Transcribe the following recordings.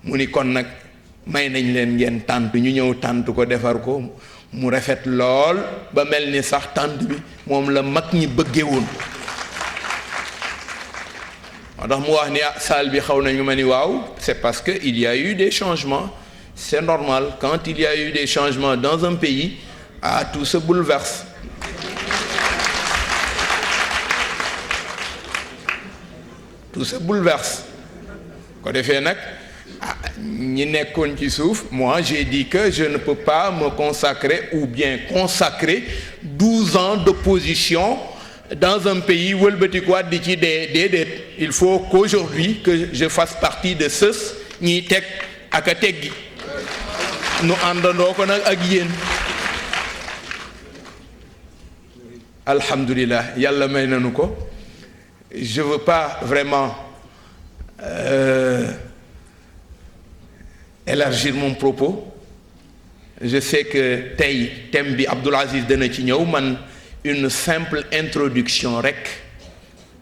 mu ni kon nag may nañ leen ngeen tànt ñu ñëw tànt ko defar ko mu rafet lool ba mel ni sax tànt bi moom la mag ñi bëggee woon moo tax mu wax ni salle bi xaw nañu ma ni waaw c'est parce que il y a eu des changements c'est normal quand il y a eu des changements dans un pays tout se bouleverse tout se bouleverse ko defee nag ñi nekkoon ci suuf moi j'ai dit que je ne peux pas me consacrer ou bien consacrer 12 ans d'opposition dans un pays wëlbatikuwaat di ci déedéet il faut qu'aujourd'hui que je fasse partie de ceux ñiy teg ak a teggi nu àndandoo ko nag ak yéen alhamdulillah yàlla may nañu ko je veux pas vraiment élargir mon propos je sais que tey thème bi Abdoul Aziz dana ci ñëw man une simple introduction rek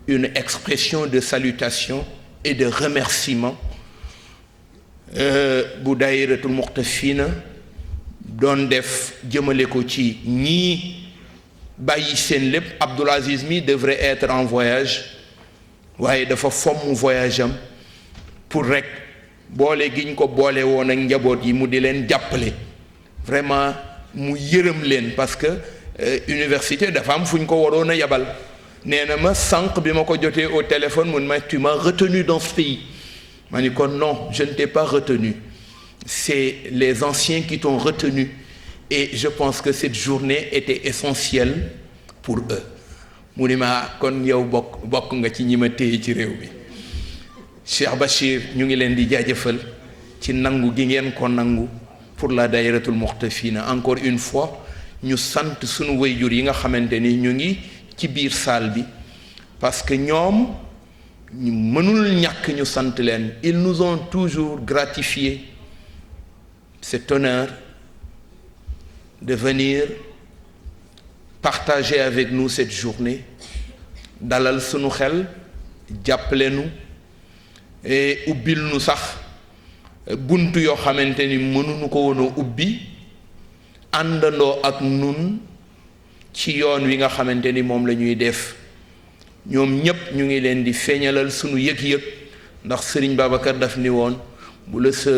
une expression de salutation et de remerciement bu daayiratul muqtafina doon def jëmale ko ci ñii bàyyi seen lépp Abdoul Aziz mi devrait être en voyage waaye dafa fomm voyage am pour rek boole gi ñu ko boole woon ak njaboot yi mu di leen jàppale vraiment mu yërëm leen parce que université dafa am fu ñu ko waroon a yabal nee na ma sànq bi ma ko jotee au téléphone mun ma tu m'as retenu dans ce pays ma ni kon non je ne t'ai pas retenu c'est les anciens qui t'ont retenu et je pense que cette journée était essentielle pour eux mu ni ma kon yow bokk nga ci ñi ma téye ci réew mi Cheikh Bachir ñu ngi leen di jaajëfal ci nangu gi ngeen ko nangu pour la daayiratul muqtafina encore une fois ñu sant sunu wayjur yi nga xamante ni ñu ngi ci biir salle bi parce que ñoom ñu mënul ñàkk ñu sant leen ils nous ont toujours gratifié cet honneur de venir partager avec nous cette journée dalal sunu xel jàppale nu et ubbil nu sax buntu yoo xamante ni mënuñu ko woon a ubbi àndandoo ak nun ci yoon wi nga xamante ni moom la ñuy def ñoom ñépp ñu ngi leen di feeñalal sunu yëg-yëg ndax Sëriñ Babacar daf ni woon bu la sa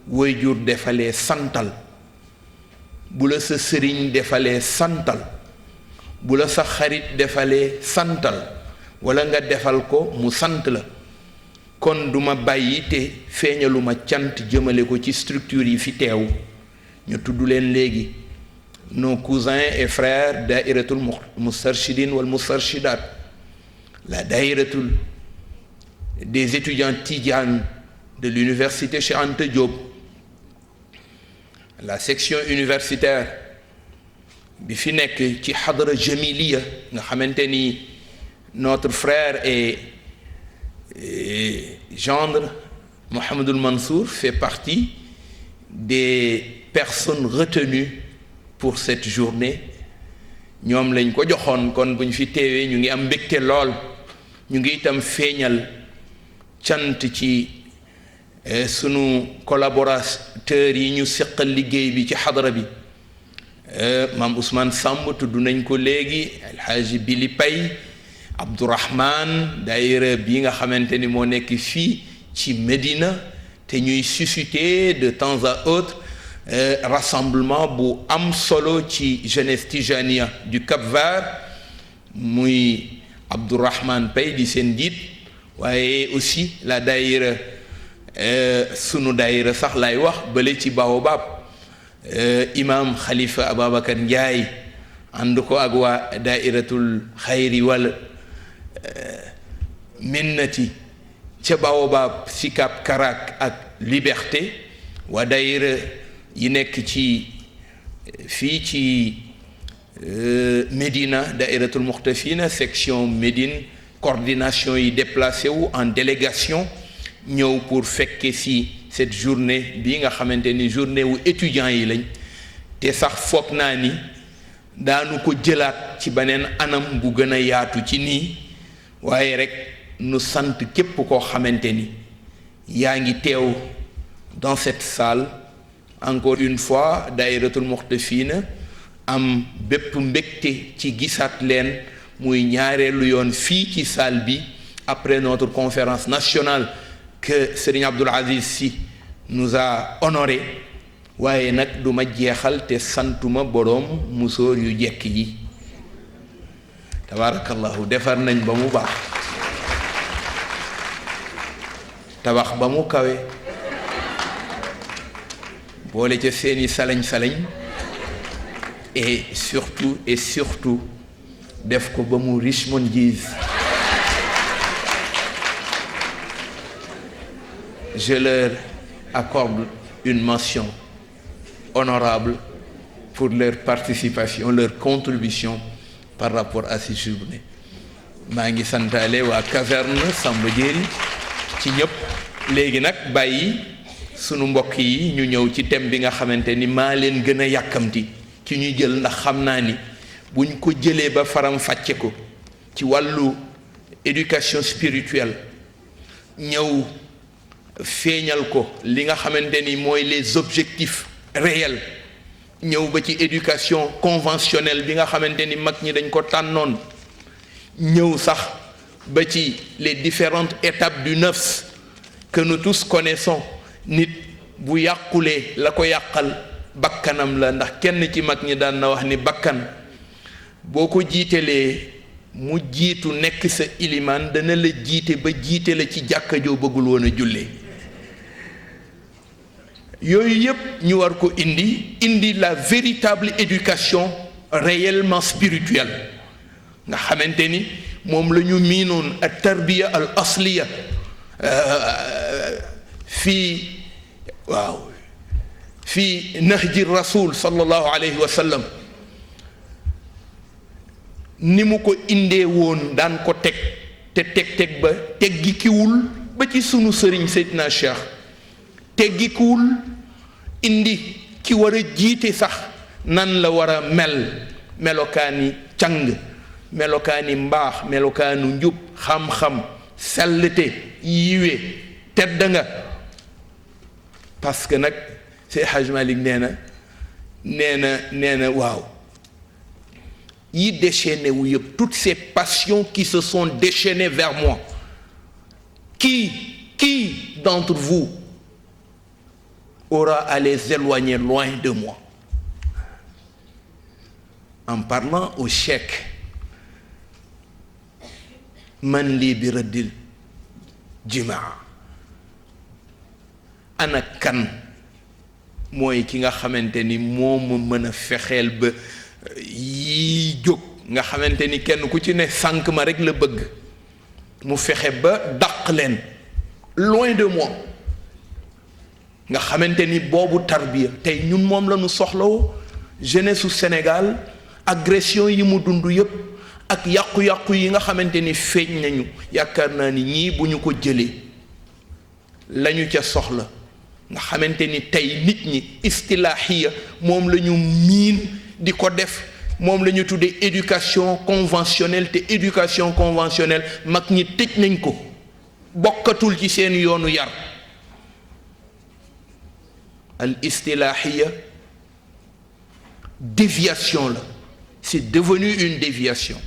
waajur defalee santal bu la sa sëriñ defalee santal bu la sa xarit defalee santal walla nga defal ko mu sant la kon duma bàyyi te feeñaluma cant jëmale ko ci structure yi fi teew ñu tudd leen léegi nos cousins et frères daïratul Moustarchidine wal Moustarchidat la daïratul des étudiants Tidjane de l'université Cheikh Anta Diop la section universitaire bi fi nekk ci Hadra Jamiliya nga xamante ni notre frère et gendre Mohamedoul Mansour fait partie des personnes retenues pour cette journée ñoom lañ ko joxoon kon bu ñu fi teewee ñu ngi am mbégte lool ñu ngi itam feeñal cant ci sunu collaborateurs yi ñu seqal liggéey bi ci xadara bi maam Ousmane Samb tudd nañ ko léegi alxaaji Bili Pay Abdourahman daayira bi nga xamante ni moo nekk fii ci Médina te ñuy susciter de temps à autre rassemblement bu am solo ci jeunesse tijania du Cap-Vert muy Abdourahman Pay di seen njiit waaye aussi la daayira sunu daayira sax lay wax bële ci Baobab imam Khalifa Ababacar Ndiaye ànd ko ak waa daayiratul xayri wal minnati ca Baobab Sicap Karak ak Liberté waa daayira yi nekk ci fii ci Médina daayiratul Muxtafina section Médine coordination yi déplacé wu en délégation ñëw pour fekke si cette journée bii nga xamante ni journée wu étudiants yi lañ te sax foog naa ni daanu ko jëlaat ci beneen anam bu gën a yaatu ci nii waaye rek nu sant képp koo xamante ni yaa ngi teew dans cette salle encore une fois Daïratul Muxtafina am bépp mbégte ci gisaat leen muy ñaareelu yoon fii ci salle bi après notre conférence nationale que Serigne Abdoul Aziz Sy nous a honoré waaye nag du ma jeexal te santuma boroom musóor yu jekk yi tabarakallahu defar nañ ba mu baax tabax ba mu kawe boole ca seeni salañ-salañ et surtout def ko ba mu Richmond Gis. Je leur accorde une mention honorable pour leur participation, leur contribution par rapport à ces journées. maa ngi santaale waa caserne Samba Diéry ci ñëpp léegi nag bàyyi sunu mbokk yi ñu ñëw ci thème bi nga xamante ni maa leen gën a yàkkamti ci ñuy jël ndax xam naa ni buñ ko jëlee ba faram fàcce ko ci wàllu éducation spirituelle ñëw feeñal ko li nga xamante ni mooy les objectifs réels ñëw ba ci éducation conventionnelle bi nga xamante ni mag ñi dañ ko tànnoon ñëw sax ba ci les différentes étapes du nafs que nous tous connaissons nit bu yàqulee la ko yàqal bakkanam la ndax kenn ci mag ñi daan na wax ni bakkan boo ko jiitelee mu jiitu nekk sa ilimaan dana la jiite ba jiite la ci jàkka joo bëggul woon a jullee yooyu yëpp ñu war ko indi la véritable éducation réellement spirituelle nga xamante ni moom la ñu miinoon ak tarbiya al asliya fii nahji rasul sallallahu alayhi wa sallam ni mu ko indee woon daan ko teg ba teggikiwul ba ci sunu sëriñ Seydina Cheikh teggikuwul indi ki war a jiite sax nan la war a melokaani càng melokaani mbaax melokaanu njub xam-xam sellte yiwe tedd nga parce que nag Seydi Hadj Malick nee na waaw yi déchaîné wu yëpp toutes ces passions qui se sont déchaînées vers moi qui d'entre vous aura à les éloigner loin de moi en parlant au cheikh man lii bi rëddil jimaa ana kan mooy ki nga xamante ni moo ma mën a fexeel ba yii jóg nga xamante ni kenn ku ci ne sànq ma rek la bëgg mu fexe ba dàq leen loin de moi nga xamante ni boobu tarbiya tey ñun moom la ñu soxlawoo jeunesse su Sénégal agression yi mu dund yépp ak yàqu-yàqu yi nga xamante ni feeñ nañu yaakaar naa ni ñii bu ñu ko jëlee lañu ca soxla nga xamante ni tey nit ñi istilaahiya moom la ñu miin di ko def moom la ñu tuddee éducation conventionnelle te éducation conventionnelle mag ñi tëj nañ ko bokkatul ci seen yoonu yar al istilaahiya déviation la c'est devenu une déviation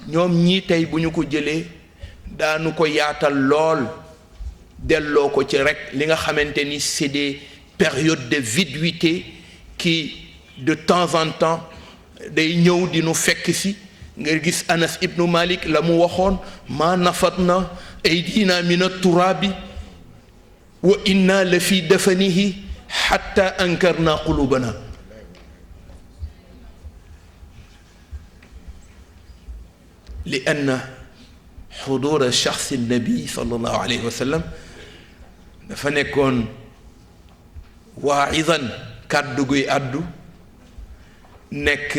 ñoom ñii tey bu ñu ko jëlee daanu ko yaatal lool delloo ko ci rek li nga xamante ni c'est des périodes de viduité qui de temps en temps day ñëw di nu fekk si nga gis Anas ibnu Malik la mu waxoon ma nafatna aydina min at-turabi wa inna la fi dafanihi hatta ankarna qulubana li anna xuduura shaxsi nabi sallallahu alayhi wa sallam dafa nekkoon waa'idan kàddu guy àddu nekk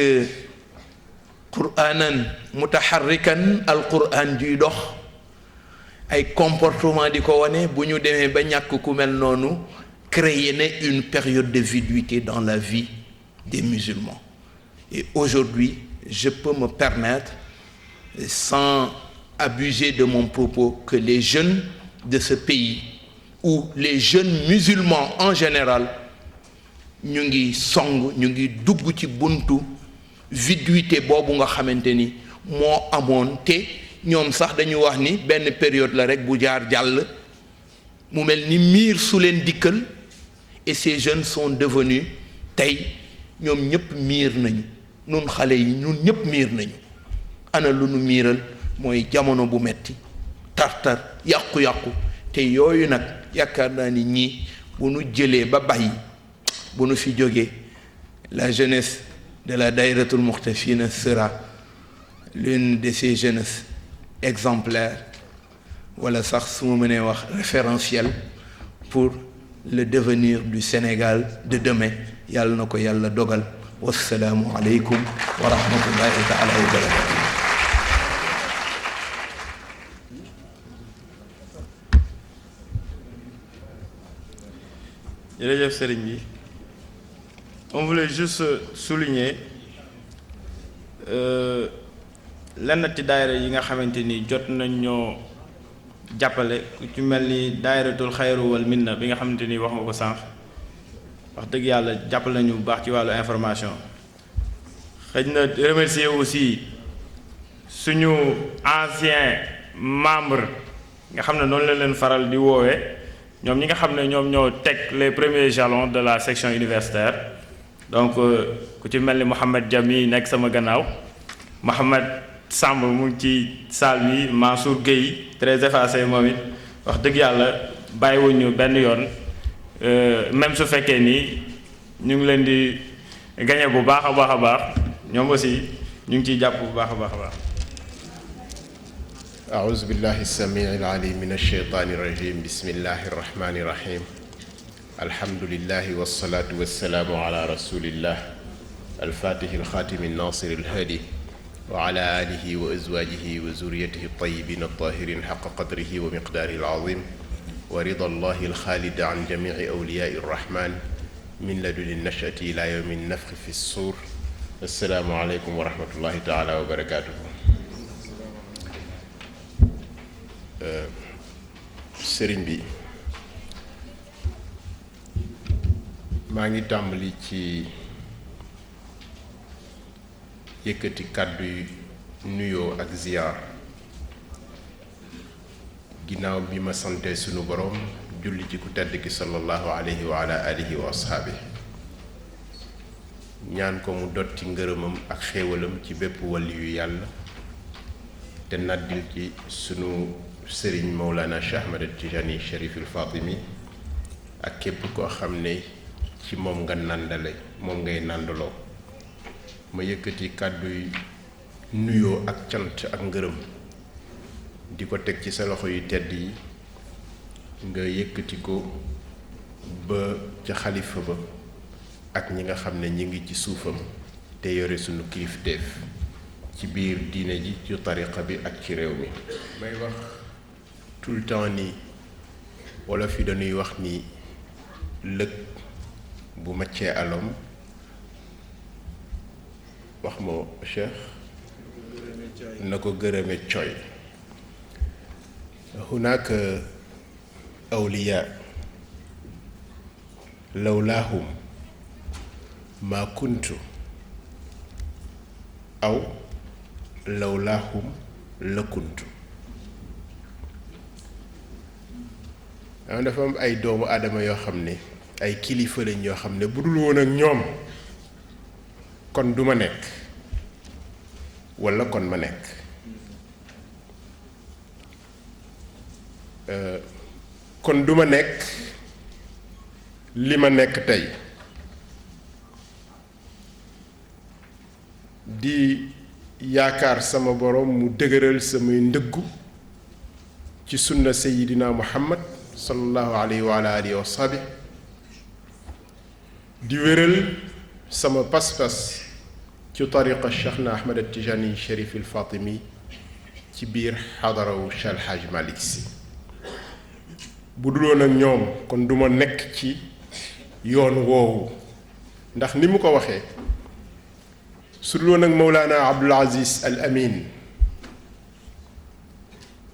qur'aanan mutaharrikan al qur'aan juy dox ay comportement di ko wane bu ñu demee ba ñàkk ku mel noonu créer na une période de viduité dans la vie des musulmans et aujourd'hui je peux me permettre sans abuser de mon propos que les jeunes de ce pays où les jeunes musulmans en général ñu ngi song ñu ngi dugg ci buntu viduité boobu nga xamante ni moo amoon te ñoom sax dañu wax ni benn période la rek bu jaar jàll mu mel ni miir su leen dikkal et ces jeunes sont devenus tey ñoom ñëpp miir nañu nun xale yi ñun ñëpp miir nañu ana lu nu miiral mooy jamono bu metti tartar yàqu-yàqu te yooyu nag yaakaar naa ni ñii bu nu jëlee ba bàyyi bu nu fi jógee la jeunesse de la Dahiratoul Mouhtafina sera l'une de ces jeunesses exemplaires wala sax su ma mënee wax référentiel pour le devenir du Sénégal de demain yàlla na ko yàlla dogal wassalaamu aleykum wa rahmatullahi taala wa barakatuh. jërëjëf sëriñ bi on voulait juste souligner lenn ci daayira yi nga xamante ni jot nañ ñoo jàppale ku ci mel ni daayiratul xayru wal minna bi nga xamante ni wax nga ko sànq wax dëgg yàlla jàppale nañu bu baax ci wàllu information xëy na remercier aussi suñu ancien membre nga xam ne noonu la leen faral di woowee ñoom ñi nga xam ne ñoom ñoo teg les premiers jalons de la section universitaire donc ku ci mel ni Mouhamed Diami nekk sama gannaaw Mouhamed Samb mu ngi ci salle bi Mansour Gueye très effacé moom it wax dëgg yàlla bàyyiwuñu benn yoon même su fekkee ni ñu ngi leen di gañe bu baax a baax a baax ñoom aussi ñu ngi ciy jàpp bu baax a baax a baax. أعوذ بالله السميع العليم من الشيطان الرجيم بسم الله الرحمن الرحيم الحمد لله والصلاة والسلام على رسول الله الفاتح الخاتم الناصر الهادي وعلى آله وأزواجه وذريته الطيبين الطاهرين حق قدره ومقداره العظيم ورضا الله الخالد عن جميع أولياء الرحمن من لدن النشأة إلى يوم النفخ في الصور السلام عليكم ورحمة الله تعالى وبركاته. sëriñ bi maa ngi tàmbali ci yëkkati kàddu yu nuyoo ak ziyaar ginnaaw bi ma sante sunu boroom julli ci ku tedd ki sallallahu alayhi wa ala alihi wa ashaabi ñaan ko mu dotti ngërëmam ak xéewalam ci bépp wàlli yu yàlla te naddil ci sunu sëriñ Mawlana Cheikh Ahmed Tijani Cherif al Fatimi ak képp koo xam ne ci moom nga nàndale moom ngay nàndaloo ma yëkkati kàdduy nuyoo ak cant ak ngërëm di ko teg ci sa loxo yu tedd yi nga yëkkati ko ba ca xalifa ba ak ñi nga xam ne ñi ngi ci suufam te yore sunu kilifteef ci biir diine ji ci tariqa bi ak ci réew mi may wax tout le temps ni wala fi dañuy wax ni lëg bu maccee alom wax moo cheikh na ko gërëme coy hunaka awliya lawlaahum ma kuntu aw lawlaahum la kuntu dafa am ay doomu aadama yoo xam ne ay kilifa lañ yoo xam ne bu dul woon ak ñoom kon du ma nekk walla kon ma nekk kon du ma nekk li ma nekk tey di yaakaar sama boroom mu dëgëral samay ndëggu ci sunna sayidina muhammad sallallahu alayhi wa alihi wa sahbi di wéral sama pas-pas ci tariqa Cheikhna Ahmed Tijani Cherif al Fatimi ci biir xadarawu Cheikh El Hadj Malick Sy bu duloon ak ñoom kon duma nekk ci yoon woowu ndax ni mu ko waxee su duloon ak Mawlana Abdul Aziz Al Amin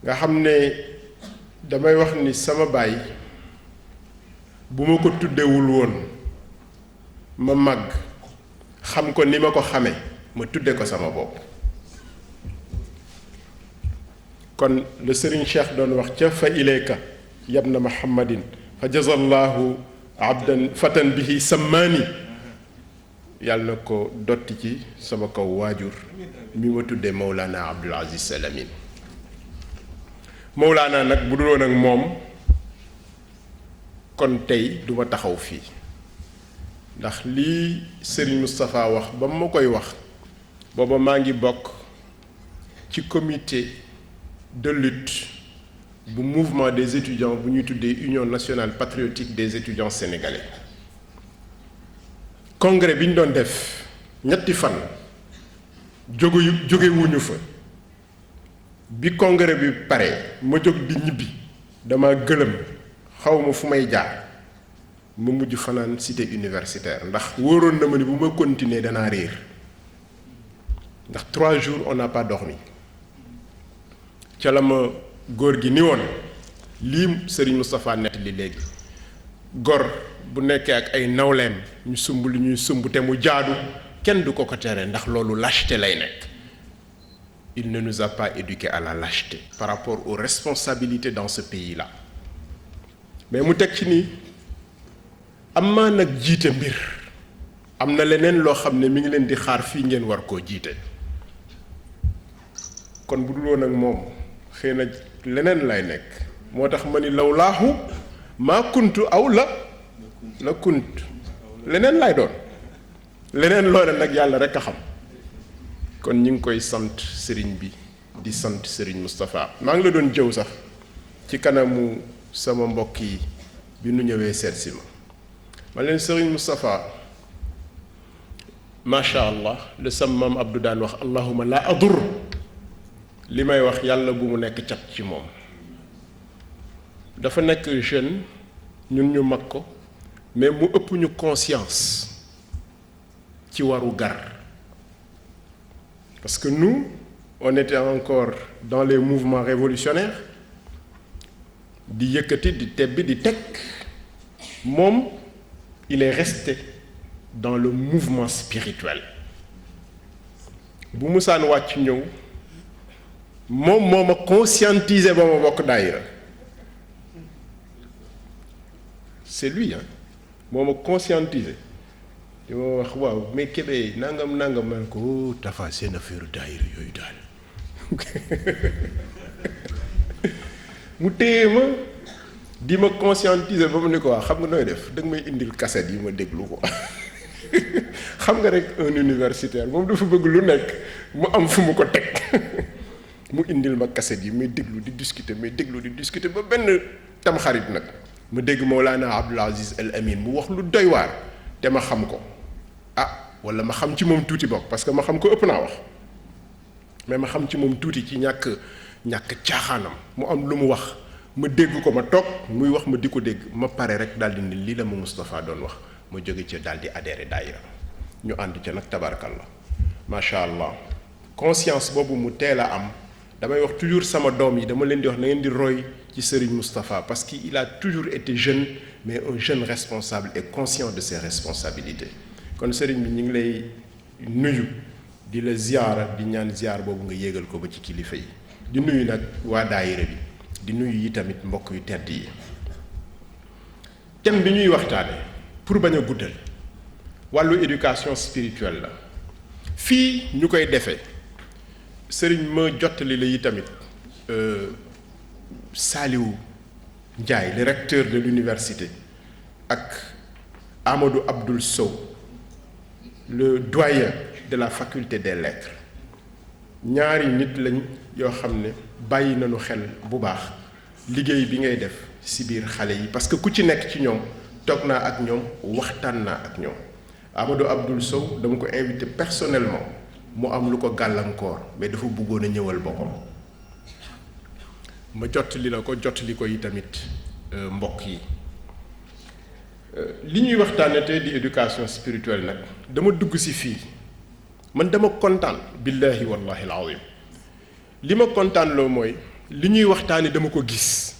nga xam ne damay wax ni sama baay bu ma ko tuddewul woon ma màgg xam ko ni ma ko xame ma tudde ko sama bopp. kon le Serigne Cheikh doon wax ca fa ilayka yabna Muhammadin fa jazallahu abdan fatan bihi sammaani yàlla na ko dotti ci sama kaw waajur mi ma tuddee Mawlana Abdul Aziz Al Amin. Mawlana nag bu dul woon ak moom kon tey duma taxaw fii ndax lii Serigne Moustapha wax ba ma koy wax booba maa ngi bokk ci comité de lutte bu mouvement des étudiants bu ñuy tuddee Union nationale patriotique des étudiants sénégalais. congrès bi ñu doon def ñetti fan jógewuñu fa bi congrès bi pare ma jóg di ñibbi dama gëlëm xawma fu may jaar ma mujj fanaan cité universitaire ndax wóoroon na ma ni bu ma continuer danaa réer ndax 3 jours on n'a pas dormi. ca la ma góor gi ni woon lii Serigne Moustapha nettali léegi gor bu nekkee ak ay nawleem ñu sumb lu ñuy sumb te mu jaadu kenn du ko ko tere ndax loolu lâcheté lay nekk. Il ne nous a pas éduqués à la lâcheté par rapport aux responsabilités dans ce pays-là. Mais mu teg ci nii am maa nag jiite mbir am na leneen loo xam ne mi ngi leen di xaar fii ngeen war koo jiite kon bu dul woon ak moom xëy na leneen lay nekk moo tax ma ni lawlaahu maa kuntu aw la kunt leneen lay doon leneen loole nag yàlla rek a xam. kon ñu ngi koy sant sëriñ bi di sant sëriñ Moustapha maa ngi la doon jëw sax ci kanamu sama mbokk yi bi nu ñëwee seet si ma leen sëriñ Moustapha macha allah le sam maam Abdou daan wax allahuma la adur li may wax yàlla bu mu nekk cat ci moom dafa nekk jeune ñun ñu mag ko mais mu ëpp ñu conscience ci waru gar. Parce que nous, on était encore dans les mouvements révolutionnaires, di yëkkati di tebbi di teg moom il est resté dans le mouvement spirituel bu musaan wàcc ñëw moom moo ma conscientiser ba ma bokk daayira c'est lui hein moo ma conscientiser di ma wax waaw mais Kébé nangam man ko Tafa seen affaire daayira yooyu daal mu téye ma di ma conscientiser ba mu ne ko waa xam nga nooy def da nga may indil cassette yi ma déglu ko xam nga rek un universitaire moom dafa bëgg lu nekk mu am fu mu ko teg mu indil ma cassette yi may déglu di discuter ba benn tamxarit nag ma dégg Mawlana Abdul Aziz Al Amin mu wax lu doy waar te ma xam ko wala ma xam ci moom tuuti bokk parce que ma xam ko ëpp naa wax mais ma xam ci moom tuuti ci ñàkk caaxaanam mu am lu mu wax ma dégg ko ma toog muy wax ma di ko dégg ma pare rek daal di ne lii la ma Moustapha doon wax ma jóge ci daal di adhéré daayira ñu ànd ca nag tabarakallah macha allah conscience boobu mu teel a am damay wax toujours sama doom yi dama leen di wax na ngeen di roy ci Serigne Moustapha parce qu'il a toujours été jeune mais un jeune responsable et conscient de ses responsabilités kon Serigne bi ñu ngi lay nuyu di la ziyaara di ñaan ziyaar boobu nga yéegal ko ba ci kilifa yi di nuyu nag waa daayira bi di nuyu yi tamit mbokk yu tedd yi thème bi ñuy waxtaane pour bañ a guddal wàllu éducation spirituelle la fii ñu koy defee Serigne ma jottali la yi tamit Saliou Ndiaye le recteur de l'université ak Amadou Abdoul Sow le doyen de la faculté des lettres ñaari nit lañ yoo xam ne bàyyi nañu xel bu baax liggéey bi ngay def ci biir xale yi parce que ku ci nekk ci ñoom toog naa ak ñoom waxtaan naa ak ñoom Amadou Abdoul Sow dama ko invité personnellement mu am lu ko gàllankoor mais dafa bëggoon a ñëwal boppam ma jottali la ko jottali ko yi tamit mbokk yi li ñuy waxtaane te di éducation spirituelle nag dama dugg ci fii man dama kontaan billahi wallahi alazim li ma kontaan loo mooy li ñuy waxtaane dama ko gis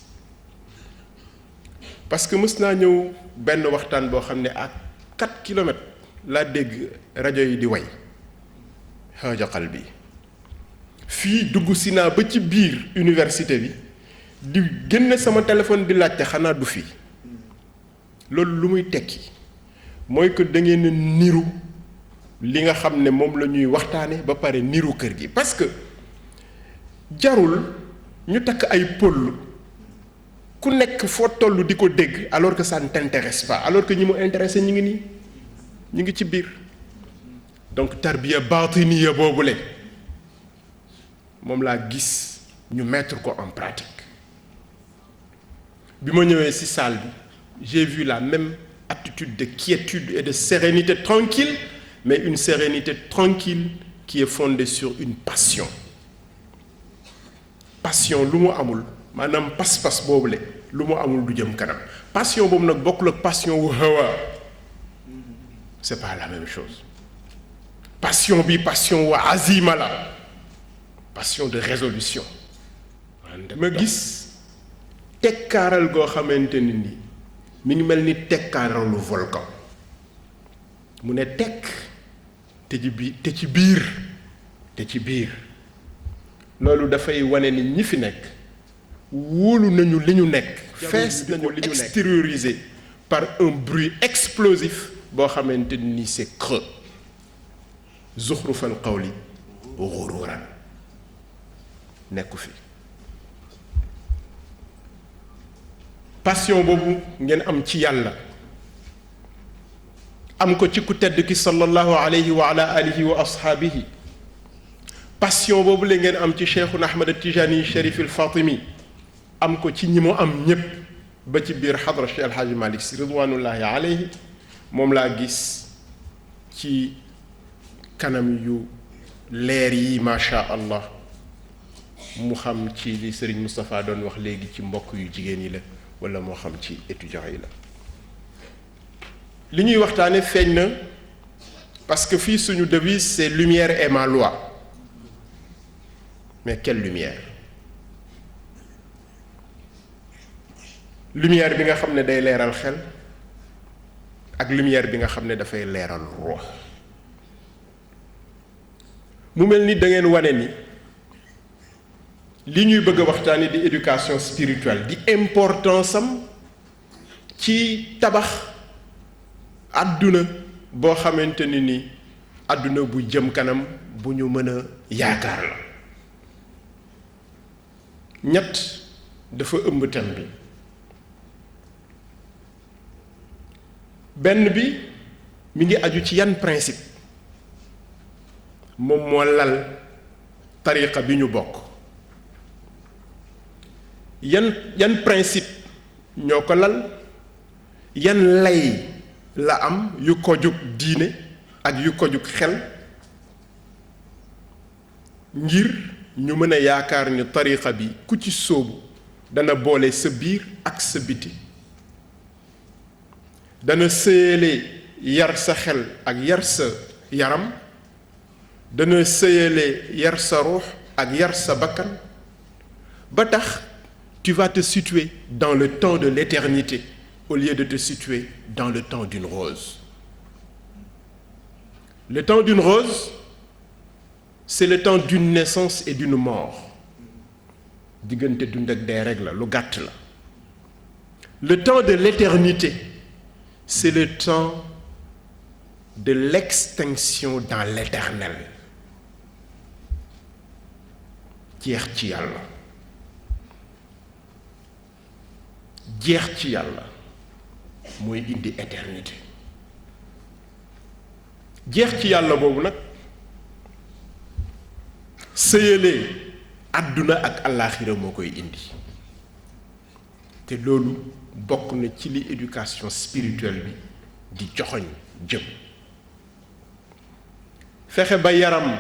parce que mës naa ñëw benn waxtaan boo xam ne à 4 kilomètres laa dégg rajo yi di way xaaja qalbi fii dugg si naa ba ci biir université bi di génne sama téléphone di laajte xanaa du fii loolu lu muy tekki mooy que da ngeen niru li nga xam ne moom la ñuy waxtaane ba pare niru kër gi parce que jarul ñu takk ay pël ku nekk foo toll di ko dégg alors que ça ne t'intéresse pas alors que ñi mu intéressé ñi ngi nii ñu ngi ci biir donc tarbiya baatiniya boobule moom laa gis ñu mettre ko en pratique bi ma ñëwee ci salle bi j'ai vu la même attitude de quiétude et de sérénité tranquille mais une sérénité tranquille qui est fondée sur une passion lu mu amul maanaam pas-pas boobule lu mu amul du jëm kanam passion boobu nag bokkul ak passion wu hawa c'est pas la même chose passion bi passion wu azima la passion de résolution dama gis tekkaaral goo xamante ni mi ngi mel ni tekkaaralu volcan mu ne tekk te ci biir loolu dafay wane ni ñi fi nekk wóolu nañu li ñu nekk fees nañu li ñu nekk extériorisé par un bruit explosif boo xamante ni c'est creux zuxrufal qawli ghururan nekku fi passion boobu ngeen am ci yàlla am ko ci ku tedd ki sallallahu alayhi wa ala alihi wa ashaabihi passion boobu la ngeen am ci Cheikhuna Ahmad Tijani Cherif al Fatimi am ko ci ñi mu am ñépp ba ci biir xadra Cheikh El Hadji Malick Sy ridwanullahi alayhi moom laa gis ci kanam yu leer yi macha allah mu xam ci li Serigne Moustapha doon wax léegi ci mbokk yu jigéen yi la wala moo xam ci étudiants yi la li ñuy waxtaane feeñ na parce que fii suñu devise c'est lumière est ma loi mais quelle lumière lumière bi nga xam ne day leeral xel ak lumière bi nga xam ne dafay leeral ruux mu mel ni da ngeen wane ni li ñuy bëgg a waxtaani di éducation spirituelle di importance am ci tabax àdduna boo xamante ni àdduna bu jëm kanam bu ñu mën a yaakaar la ñett dafa ëmb thème bi benn bi mi ngi aju ci yan principe moom moo lal tariqa bi ñu bokk yan principe ñoo ko lal yan lay la am yu ko jug diine ak yu ko jug xel ngir ñu mën a yaakaar ni tariqa bi ku ci sóobu dana boole sa biir ak sa biti dana sëyale yar sa xel ak yar sa yaram dana sëyale yar sa ruux ak yar sa bakkan ba tax tu vas te situer dans le temps de l'éternité au lieu de te situer dans le temps d'une rose. Le temps d'une rose, c'est le temps d'une naissance et d'une mort. Diggante dund ak dee rek la lu gàtt la. Le temps de l'éternité, c'est le temps de l'extinction dans l'éternel. Jeex ci yàlla. Jeex ci yàlla mooy indi éternité. Jeex ci yàlla boobu nag sëyalee àdduna ak àllaaxira moo koy indi te loolu bokk na ci li éducation spirituelle bi di joxoñ jëm fexe ba yaram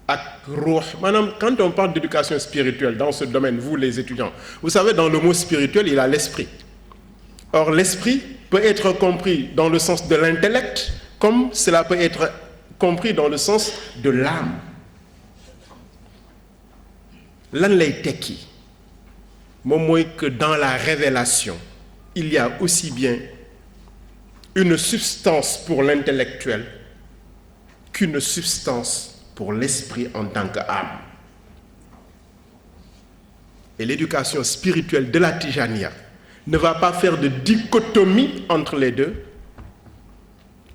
ak ruux maanaam quand on parle d'éducation spirituelle dans ce domaine vous les étudiants vous savez dans le mot spirituel il y a l'esprit or l'esprit peut être compris dans le sens de l'intellect comme cela peut être compris dans le sens de l'âme lan lay tekki moom mooy que dans la révélation il y a aussi bien une substance pour l'intellectuel qu'une substance pour l'esprit en tant qu'âme. Et l'éducation spirituelle de la Tijaniya ne va pas faire de dichotomie entre les deux,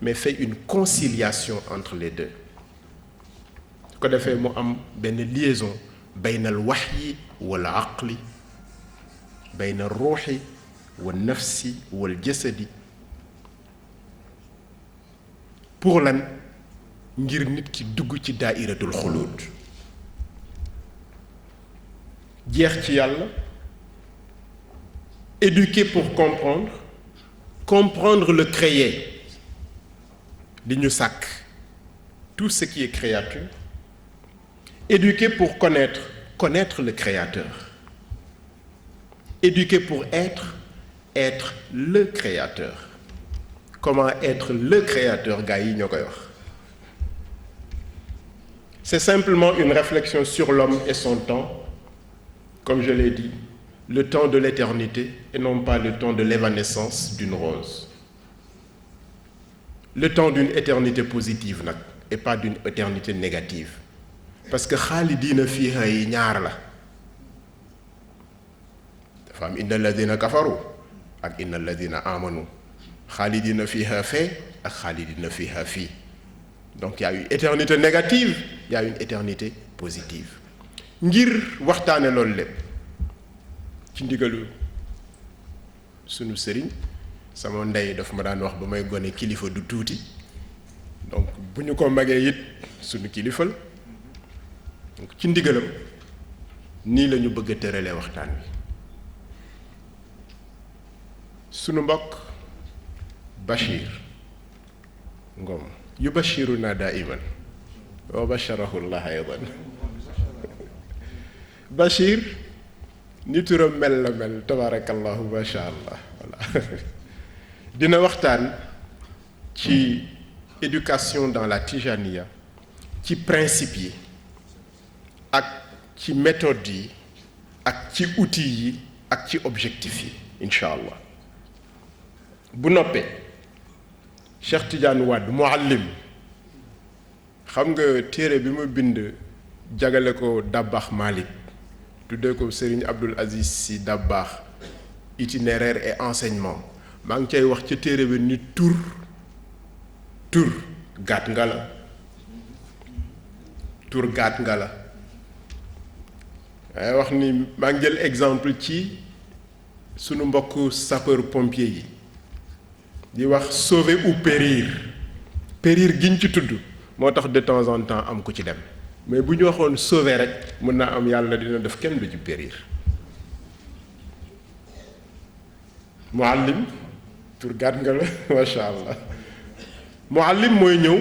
mais fait une conciliation entre les deux. Ce qu'on a fait, moi, une liaison entre le wahyi et l'aqli, entre le ruhi et le nafsi et le jasadi. Pour lan ngir nit ki dugg ci daa'iratul xuluud jeex ci yàlla, éduquer pour comprendre, comprendre le créé, li ñu sàkk, tout ce qui est créature, éduquer pour connaître, connaître le créateur, éduquer pour être, être le créateur. Comment être le créateur, gars yi ñoo koy wax. C'est simplement une réflexion sur l'homme et son temps, comme je l'ai dit, le temps de l'éternité et non pas le temps de l'évanescence d'une rose. Le temps d'une éternité positive nag et pas d'une éternité négative. Parce que xaalidina fiiha yi ñaar la. Dafa am inna alladina kafaru ak inna alladina amanu. Xaalidina fiiha fee ak xaalidina fiiha fii. Donc il y a une éternité négative, il y a une éternité positive. Ngir waxtaane loolu lépp ci ndigalu sunu sëriñ sama ndey daf ma daan wax ba may gone kilifa du tuuti, donc bu ñu ko magee it sunu kilifal, donc ci ndigalam nii la ñu bëgg a tëralee waxtaan wi. Sunu mbokk Bachir Ngom yubashiruna daiman wa basharahu llah aydan. Bachir ni turam mel la mel tabarakallahu masha allah. Voilà. Dina waxtaan ci éducation dans la Tijaniya, ci principe yi ak ci méthode yi ak ci outil yi ak ci objectif yi incha allah. Bu noppee Cheikh Tidiane Wade muallim, xam nga téere bi ma bind jagale ko Dabakh Malik tuddee ko Serigne Abdoul Aziz Sy Dabakh itinéraire et enseignement, maa ngi cay wax ca téere bi ni tur gàtt nga la, tur gàtt nga la. waaye wax ni maa ngi jël exemple ci sunu mbokk sapeur pompier yi di wax sauver ou périr. Périr giñ ci tudd moo tax de temps en temps am ku ci dem, mais bu ñu waxoon sauver rek mën naa am yàlla dina def kenn du ci périr. Muallim tur gàtt nga la macha allah. Muallim mooy ñëw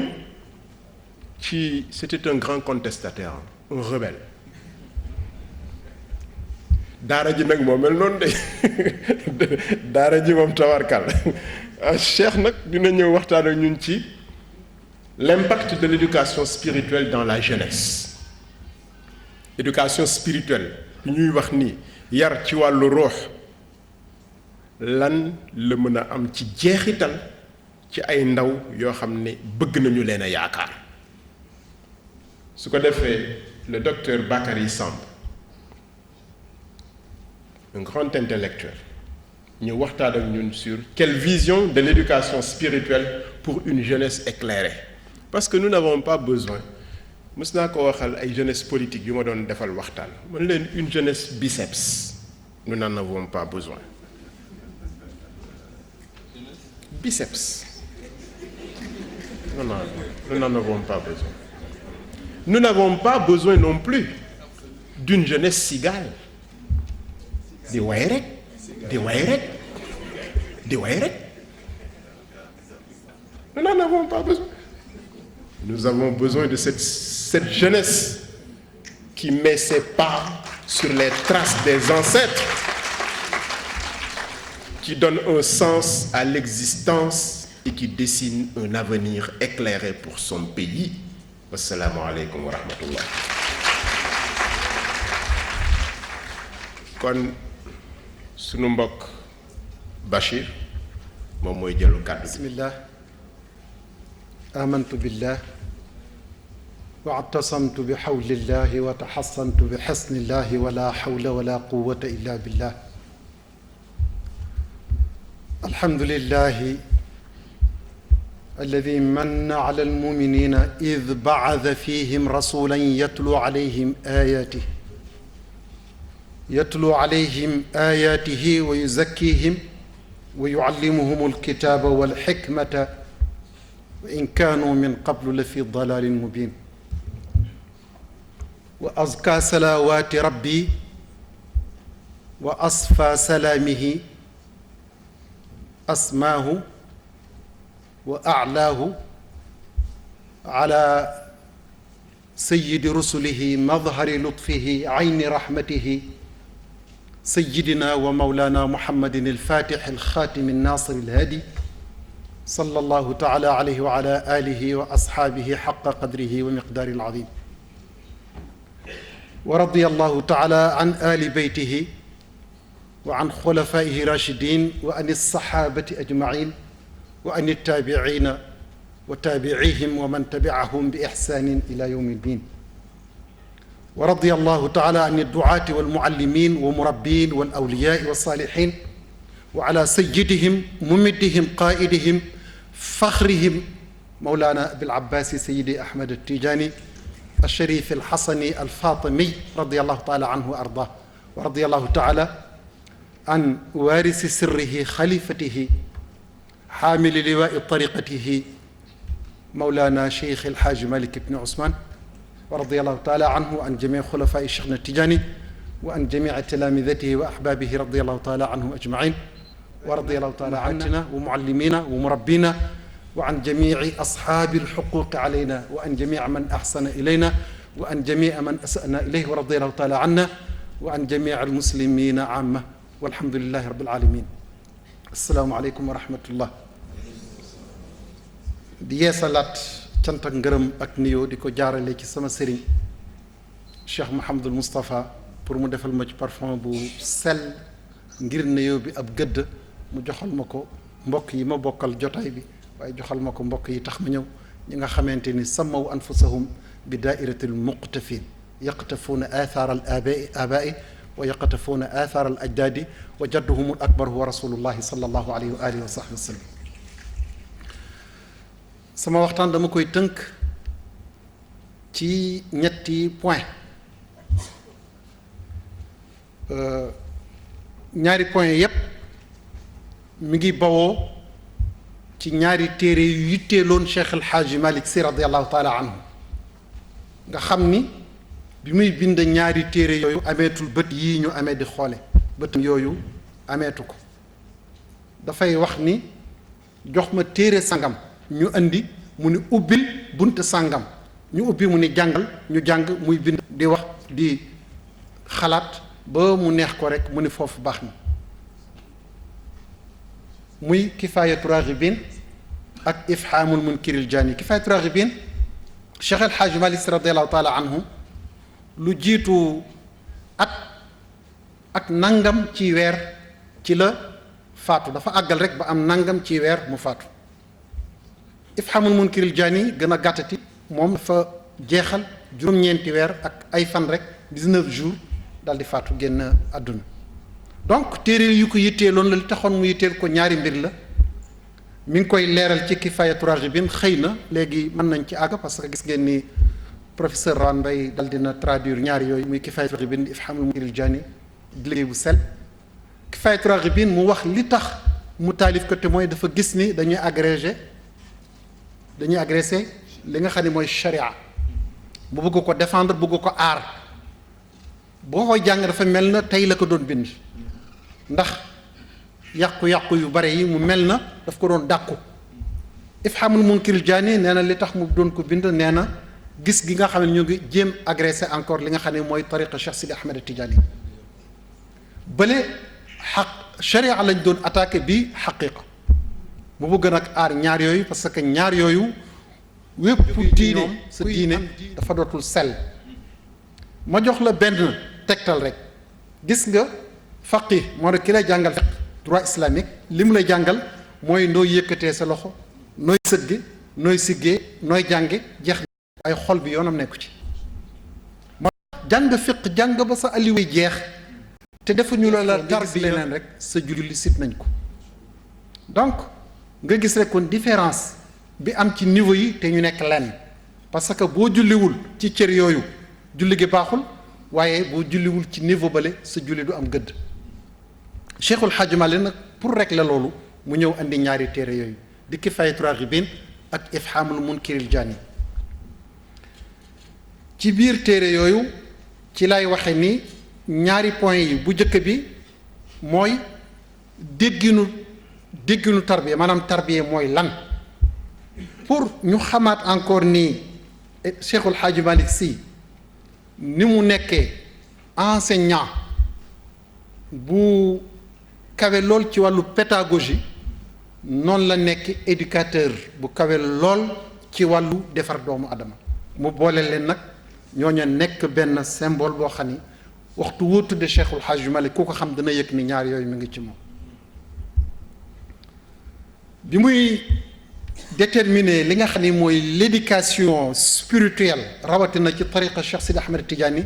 ci c'était un grand contestataire, un rebelle. daara ji nag moo mel noonu de daara ji moom tawarkal. Cheikh nag dina ñëw waxtaan ak ñun ci l'impact de l'éducation spirituelle dans la jeunesse. Éducation spirituelle ñuy wax ni yar ci wàllu ruux lan la mën a am ci jeexital ci ay ndaw yoo xam ne bëgg nañu leen a yaakaar. su ko defee le docteur Bakary Samb, un grand intellectuel, ñu waxtaan ak ñun sur quelle vision de l'éducation spirituelle pour une jeunesse éclairée. Parce que nous n'avons pas besoin, mës naa ko waxal ay jeunesse politique yu ma doon defal waxtaan, man leen une jeunesse biceps, nous n'en avons pas besoin. Biceps. Non, nous n'en avons pas besoin. Nous n'avons pas besoin non plus d'une jeunesse cigale. Di way rek di way rek di way rek. Nous n'en avons pas besoin. Nous avons besoin de cette jeunesse qui met ses pas sur les traces des ancêtres, qui donne un sens à l'existence et qui dessine un avenir éclairé pour son pays. Wassalamu alaikum wa rahmatullah. Kon sunu mbokk Bachir moom mooy jëlu kàddu bi. bismillah amantu billah wa atasamtu bi xawlillahi wa taxassantu bi xasnillahi wala xawla wala quwata illa billah alhamdulillahi alladi manna ala almuminina id bacata fihim rasulan yatlu alayhim ayatihi wa yuzakkihim wa yuallimuhum alkitaba walxikmata wa in kaanu min qablu la fi dalalin mubin wa azka salawaati rabbi wa asfa salaamihi asmaahu wa aclaahu ala sayyidi rusulihi madhari lutfihi ayni rahmatihi sayyidina wa mawlana muhammadin alfatix alxaatimi alnaasir alhaadi sallallahu taala alayhi wa ala alihi wa asxaabihi xaqa qadrihi wa miqdaari alazim wa radiya allahu taala an ali beytihi wa an xulafaihi rachidin wa an alsaxaabati ajmain wa an altaabiciina wa taabicihim wa man tabiahum bi ixsaanin ila yowmi ddin wa radiya allahu taala an alducaati walmucallimin wa murabbiin walawliyaai walsaalihin wa ala sayyidihim mumiddihim qaaidihim faxrihim mawlaana abil abbaasi sayyidi ahmad attijaani الشريف الحسني الفاطمي رضي الله تعالى عنه وأرضاه ورضي الله تعالى عن وارث سره خليفته حامل لواء طريقته مولانا شيخ الحاج مالك بن عثمان ورضي الله تعالى عنه وعن جميع خلفاء شيخنا التجاني وعن جميع تلامذته وأحبابه رضي الله تعالى عنهم أجمعين ورضي الله تعالى عنا ومعلمينا ومربينا وعن جميع أصحاب الحقوق علينا وعن جميع من أحسن إلينا وعن جميع من أسأنا إليه ورضي الله تعالى عنا وعن جميع المسلمين عامة والحمد لله رب العالمين السلام عليكم ورحمة الله di yeesalaat cant ak ngërëm ak nuyoo di ko jaarale ci sama sëriñ Cheikh Mouhamadul Moustapha pour mu defal ma ci parfum bu sell ngir nuyoo bi ab gëdd mu joxal ma ko mbokk yi ma bokkal jotaay bi waaye joxal ma ko mbokk yi tax ma ñëw ñi nga xamante ni samaw anfusahum bi daairatil muqtafin yaqtafuuna aathaar al abaai wa yaqtafuuna aathaar al ajdaadi wa jadduhum al akbar huwa rasulullahi sallallahu alayhi wa alihi wa sahbihi wa sallam sama waxtaan dama koy tënk ci ñetti point ñaari point yépp mi ngi bawoo ci ñaari téere yu yitteeloon Cheikh El Hadji Malick Sy radiallahu taala anhu nga xam ni bi muy bind ñaari téere yooyu ameetul bët yii ñu amee di xoole bëtam yooyu ameetu ko dafay wax ni jox ma téere sangam ñu indi mu ni ubbil bunt sangam ñu ubbi mu ni jàngal ñu jàng muy bind di wax di xalaat ba mu neex ko rek mu ni foofu baax na muy kifaayatu raghibin ak ifhaamul munkiril jaani kifaayatu raghibin Cheikh El Hadji Malick Sy radiallahu taala anhu lu jiitu ak nangam ci weer ci la faatu dafa àggal rek ba am nangam ci weer mu faatu ifhaamul munkiril jaani gën a gàttati moom dafa jeexal juróom-ñeenti weer ak ay fan rek 19 jours dal di faatu génn àdduna donc téere yu ko yitteeloon la li taxoon mu yitteel ko ñaari mbir la mi ngi koy leeral ci kifaayatu raghibin xëy na léegi mën nañ ci àgg parce que gis ngeen ni professeur Ran Mbaye dal dina traduire ñaari yooyu muy kifaayatu raghibin ifhaamul munkiril jaani di liggéey bu sel kifaayatu raghibin mu wax li tax mu taalif ko te mooy dafa gis ni dañuy agrégé li nga xam ne mooy sharia bu bëgg ko défendre bëgg ko aar boo koy jàng dafa mel na tey la ko doon bind ndax yàqu-yàqu yu bare yi mu mel na daf ko doon dàqu ifhaamul munkiril jaani nee na li tax mu doon ko bind nee na gis gi nga xam ne ñu ngi jéem agressé encore li nga xam ne mooy tariqa Cheikh Sidi Ahmed Tidiane bële sharia lañ doon attaqué bi xaqiqa mu bëgg nag aar ñaar yooyu parce que ñaar yooyu wépp diine sa diine dafa dootul sell ma jox la benn tegtal rek gis nga faqih moo ne ki lay jàngal fiq droit islamique li mu lay jàngal mooy nooy yëkkatee sa loxo nooy sëgge nooy siggee nooy jànge jeex na ay xol bi yoonam nekku ci moo jàng fiq jàng ba sa alliway jeex te defuñu la tarbiya leneen rek sa julli li sit nañ ko donc nga gis rek kon différence bi am ci niveau yi te ñu nekk lenn parce que boo julliwul ci cër yooyu julli gi baaxul waaye boo julliwul ci niveau bale sa julli du am gëdd Cheikhul Hadji Malick nag pour régler loolu mu ñëw andi ñaari téere yooyu di Kifaayatu Raaxibiin ak Ifhaamul Munkiril Jaani ci biir téere yooyu ci lay waxe ni ñaari point yi bu njëkk bi mooy dégginu tarbiya maanaam tarbiya mooy lan pour ñu xamaat encore nii Cheikhul Hadji Malick Sy ni mu nekkee enseignant bu kawe lool ci wàllu pédagogie noonu la nekk éducateur bu kawe lool ci wàllu defar doomu adama mu boole leen nag ñooñu nekk benn symbole boo xam ni waxtu woo tudde Cheikhul Hadji Malick ku ko xam dana yëg ni ñaar yooyu mu ngi ci moom bi muy déterminer li nga xam ni mooy l'éducation spirituelle rawatina ci tariqa Cheikh Sidi Ahmed Tidiane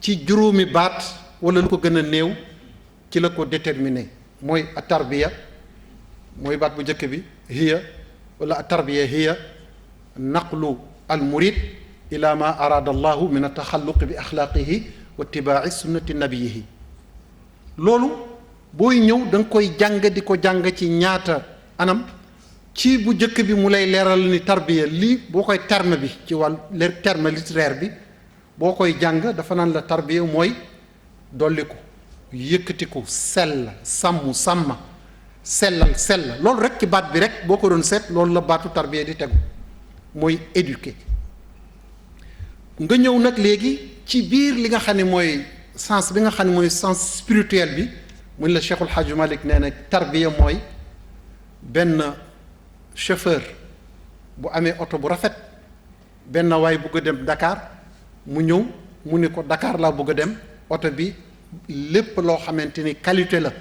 ci juróomi baat wala lu ko gën a néew ci la ko déterminer mooy a tarbiya mooy baat bu njëkk bi hiya wala a tarbiya hiya naqlu al murid ila ma arada allahu min a taxalluqi bi axlaaqihi wa itibaaci sunnati nabiyihi loolu booy ñëw da nga koy jàng di ko jàng ci ñaata anam ci bu njëkk bi mu lay leeral ni tarbiya lii boo koy terme bi ci wàllu terme littéraire bi boo koy jàng dafa naan la tarbiya mooy dolliku yëkkatiku sell sàmm sellal loolu rek ci baat bi rek boo ko doon seet loolu la baatu tarbiya di tegu mooy éduquer nga ñëw nag léegi ci biir li nga xam ne mooy sens bi nga xam ne mooy sens spirituel bi muy la Cheikhul Hadji Malick nee na tarbiya mooy benn chauffeur bu amee oto bu rafet benn waay bugg a dem Dakar mu ñëw mu ni ko Dakar laa bëgg a dem oto bi lépp loo xamante ni qualité la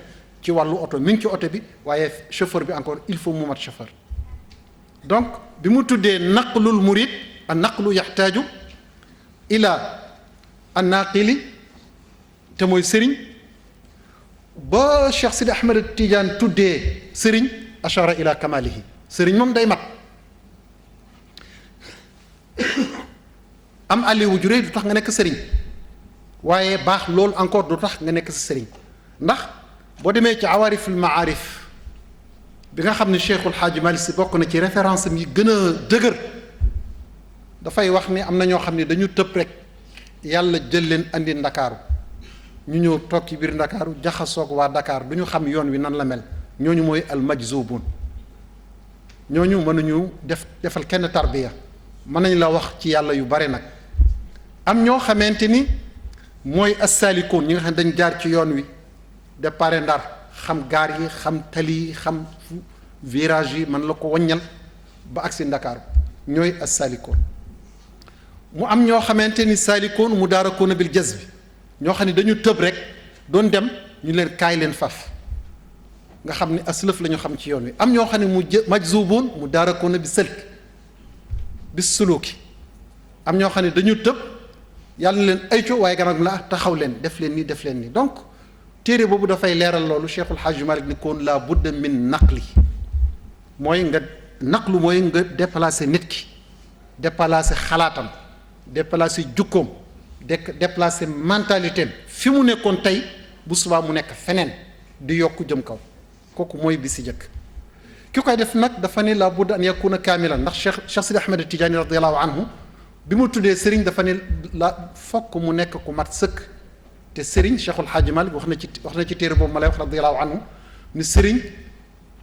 ci wàllu oto mi ngi ci oto bi waaye chauffeur bi encore il faut mu mat chauffeur donc bi mu tuddee naqlul murid a naqlu yaxtaaju ila an naqili te mooy sëriñ ba Cheikh Sidi Ahmed Tidiane tuddee sëriñ ashara ila kamalihi sëriñ moom day mat am aliwu juré du tax nga nekk sëriñ waaye baax loolu encore du tax nga nekk sa sëriñ ndax boo demee ci awaariful maarif bi nga xam ne Cheikhul Hadji Malick Sy bokk na ci référence am yi gën a dëgër dafay wax ni am na ñoo xam ne dañu tëb rek yàlla jël leen andi ndakaaru ñu ñëw toog ci biir ndakaaru jaxasoog waa Dakar du ñu xam yoon wi nan la mel ñooñu mooy al majzubun ñooñu mënuñu defal kenn tarbiya mën nañ la wax ci yàlla yu bare nag am ñoo xamante ni mooy assalikoon ñi nga xam ne dañ jaar ci yoon wi départ Ndar xam gaar yi xam tali yi xam virage yi man la ko waññal ba agsi Ndakaaru ñooy assalikoon mu am ñoo xamante ni salikoon mu daarakoona bil jazbi ñoo xam ne dañu tëb rek doon dem ñu leen kaay leen faf nga xam ne aslëf la ñu xam ci yoon wi am ñoo xam ne mu majzuboon mu daarakoona bi sëlk bi suluki am ñoo xam ne dañu tëb yàlla na leen ayco waaye ganag la taxaw leen def leen nii donc téere boobu dafay leeral loolu Cheikhul Hadji Malick ni koon la budda min naqli mooy nga naqlu mooy nga déplacer nit ki déplacer xalaatam déplacer jukkoom déplacer mentalité am fi mu nekkoon tey bu subaa mu nekk feneen di yokk jëm kaw kooku mooy bi si jëkk ki koy def nag dafa ne la budda an yakuna kaamilan ndax Cheikh Sidi Ahmed Tidiane radiallahu anhu bi mu tuddee sëriñ dafa ne la fokk mu nekk ku mat sëkk te sëriñ Cheikhul Hadji Malick wax na ci téere boobu ma lay wax radiallahu anhu ni sëriñ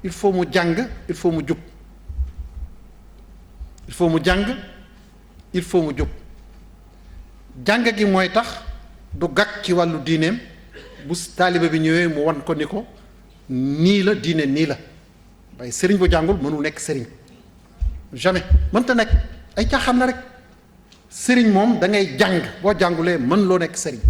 il faut mu jàng il faut mu jub il faut mu jàng il faut mu jub jàng gi mooy tax du gàkk ci wàllu diineem bu taaliba bi ñëwee mu wan ko ni ko nii la diine nii la waaye sëriñ bu jàngul mënul nekk sëriñ jamais mënta nekk ay caaxaan la rek sëriñ moom da ngay jàng boo jàngulee mën loo nekk sëriñ